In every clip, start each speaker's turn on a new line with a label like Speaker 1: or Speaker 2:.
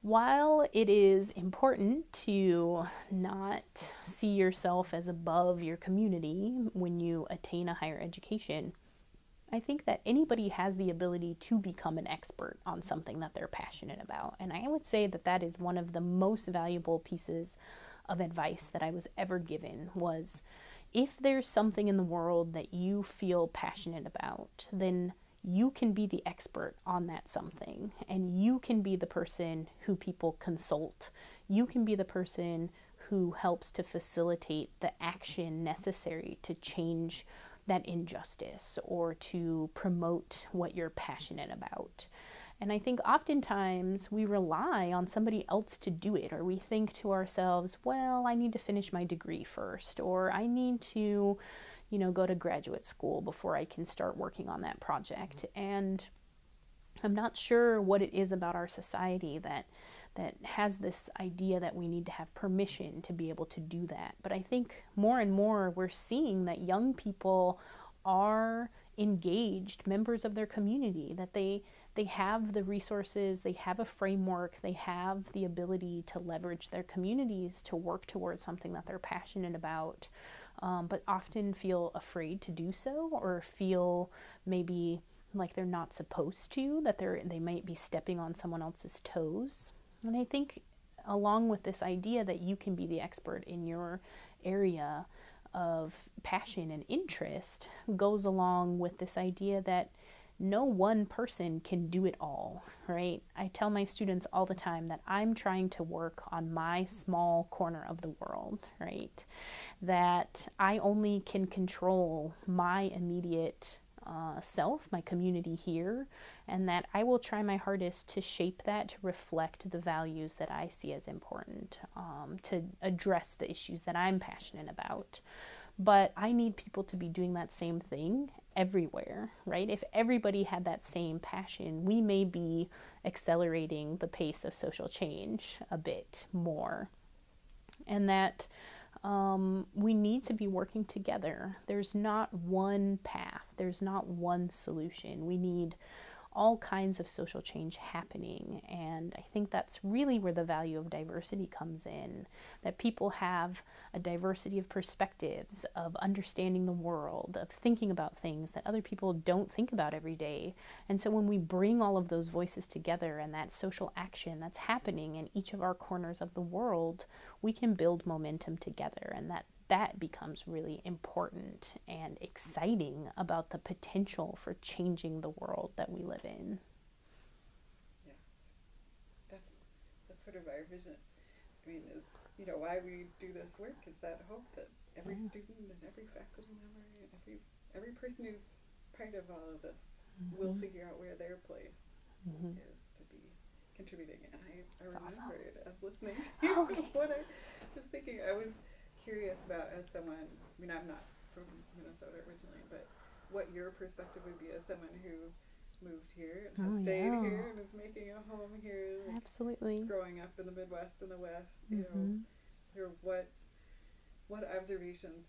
Speaker 1: While it is important to not see yourself as above your community when you attain a higher education, I think that anybody has the ability to become an expert on something that they're passionate about. And I would say that that is one of the most valuable pieces of advice that I was ever given was if there's something in the world that you feel passionate about, then you can be the expert on that something, and you can be the person who people consult. You can be the person who helps to facilitate the action necessary to change that injustice or to promote what you're passionate about. And I think oftentimes we rely on somebody else to do it, or we think to ourselves, well, I need to finish my degree first, or I need to, go to graduate school before I can start working on that project. And I'm not sure what it is about our society that has this idea that we need to have permission to be able to do that. But I think more and more we're seeing that young people are engaged members of their community, that they have the resources, they have a framework, they have the ability to leverage their communities to work towards something that they're passionate about, but often feel afraid to do so, or feel maybe like they're not supposed to, that they might be stepping on someone else's toes. And I think along with this idea that you can be the expert in your area of passion and interest goes along with this idea that no one person can do it all, right? I tell my students all the time that I'm trying to work on my small corner of the world, right? That I only can control my immediate self, my community here, and that I will try my hardest to shape that to reflect the values that I see as important, to address the issues that I'm passionate about. But I need people to be doing that same thing everywhere, right? If everybody had that same passion, we may be accelerating the pace of social change a bit more. And that we need to be working together. There's not one path, there's not one solution. We need all kinds of social change happening. And I think that's really where the value of diversity comes in, that people have a diversity of perspectives, of understanding the world, of thinking about things that other people don't think about every day. And so when we bring all of those voices together and that social action that's happening in each of our corners of the world, we can build momentum together, and that becomes really important and exciting about the potential for changing the world that we live in.
Speaker 2: Yeah, that's, that's sort of our vision. I mean, is why we do this work is that hope that every
Speaker 1: Yeah.
Speaker 2: student and every faculty member and every person who's part of all of this will
Speaker 1: Mm-hmm.
Speaker 2: figure out where their place
Speaker 1: Mm-hmm.
Speaker 2: is to be contributing. And I
Speaker 1: That's awesome.
Speaker 2: remembered as listening to you
Speaker 1: Okay.
Speaker 2: what I was thinking. I was curious about, as someone, I mean, I'm not from Minnesota originally, but what your perspective would be as someone who moved here and has
Speaker 1: Oh,
Speaker 2: stayed
Speaker 1: yeah.
Speaker 2: here and is making a home here, like
Speaker 1: Absolutely.
Speaker 2: growing up in the Midwest and the West,
Speaker 1: Mm-hmm.
Speaker 2: or what observations,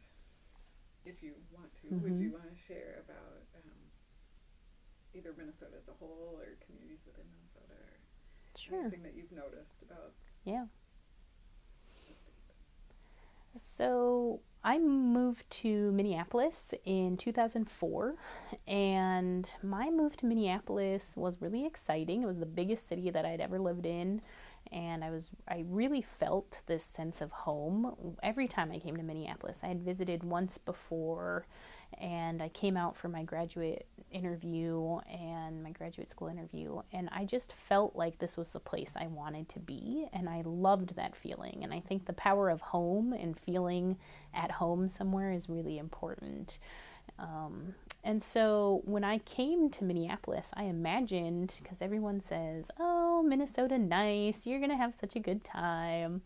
Speaker 2: if you want to, would
Speaker 1: Mm-hmm.
Speaker 2: you want to share about either Minnesota as a whole or communities within Minnesota, or
Speaker 1: Sure.
Speaker 2: anything that you've noticed about
Speaker 1: Yeah.
Speaker 2: the state?
Speaker 1: So I moved to Minneapolis in 2004, and my move to Minneapolis was really exciting. It was the biggest city that I'd ever lived in, and I really felt this sense of home every time I came to Minneapolis. I had visited once before, and I came out for my graduate interview and my graduate school interview, and I just felt like this was the place I wanted to be, and I loved that feeling. And I think the power of home and feeling at home somewhere is really important. Um, and so when I came to Minneapolis, I imagined, because everyone says, oh, Minnesota nice, you're going to have such a good time,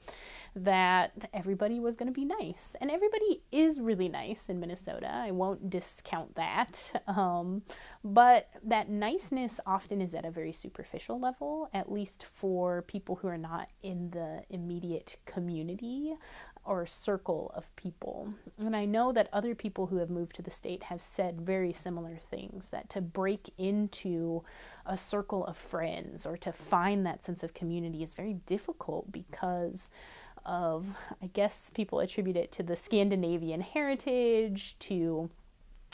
Speaker 1: that everybody was going to be nice. And everybody is really nice in Minnesota. I won't discount that. But that niceness often is at a very superficial level, at least for people who are not in the immediate community or circle of people. And I know that other people who have moved to the state have said very similar things, that to break into a circle of friends or to find that sense of community is very difficult because of, I guess people attribute it to the Scandinavian heritage, to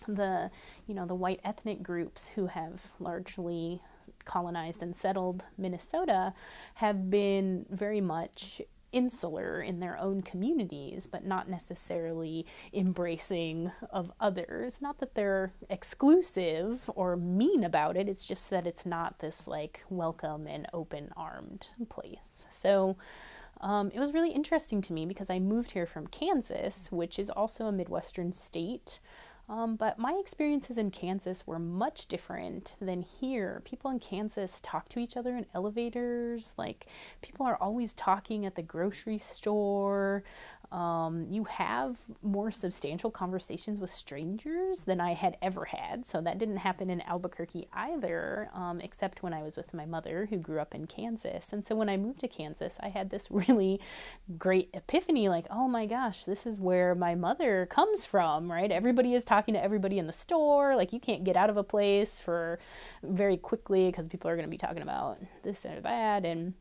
Speaker 1: the, the white ethnic groups who have largely colonized and settled Minnesota have been very much insular in their own communities, but not necessarily embracing of others. Not that they're exclusive or mean about it, it's just that it's not this like welcome and open-armed place. So it was really interesting to me because I moved here from Kansas, which is also a Midwestern state. But my experiences in Kansas were much different than here. People in Kansas talk to each other in elevators. Like, people are always talking at the grocery store. You have more substantial conversations with strangers than I had ever had. So that didn't happen in Albuquerque either, except when I was with my mother who grew up in Kansas. And so when I moved to Kansas, I had this really great epiphany, like, oh my gosh, this is where my mother comes from, right? Everybody is talking to everybody in the store. Like, you can't get out of a place for very quickly because people are going to be talking about this or that. And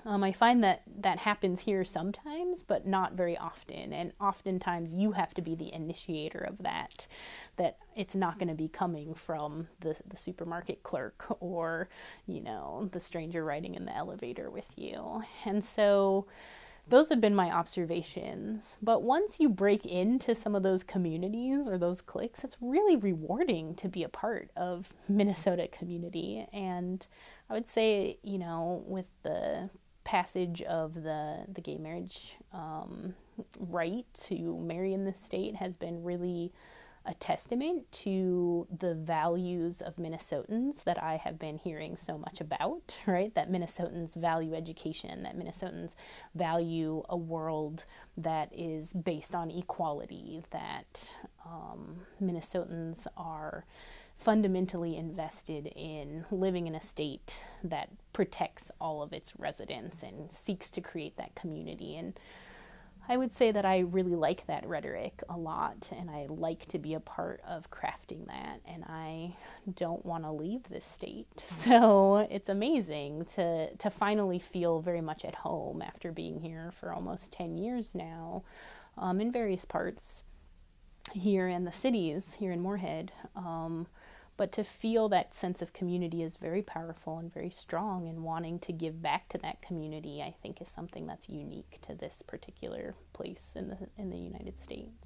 Speaker 1: I find that that happens here sometimes, but not very often. And oftentimes you have to be the initiator of that, that it's not going to be coming from the supermarket clerk or, the stranger riding in the elevator with you. And so those have been my observations. But once you break into some of those communities or those cliques, it's really rewarding to be a part of Minnesota community. And I would say, with the passage of the gay marriage right to marry in this state has been really a testament to the values of Minnesotans that I have been hearing so much about, right? That Minnesotans value education, that Minnesotans value a world that is based on equality, that Minnesotans are fundamentally invested in living in a state that protects all of its residents and seeks to create that community. And I would say that I really like that rhetoric a lot, and I like to be a part of crafting that, and I don't want to leave this state. So it's amazing to finally feel very much at home after being here for almost 10 years now, in various parts here in the cities, here in Moorhead. But to feel that sense of community is very powerful and very strong, and wanting to give back to that community, I think, is something that's unique to this particular place in the United States.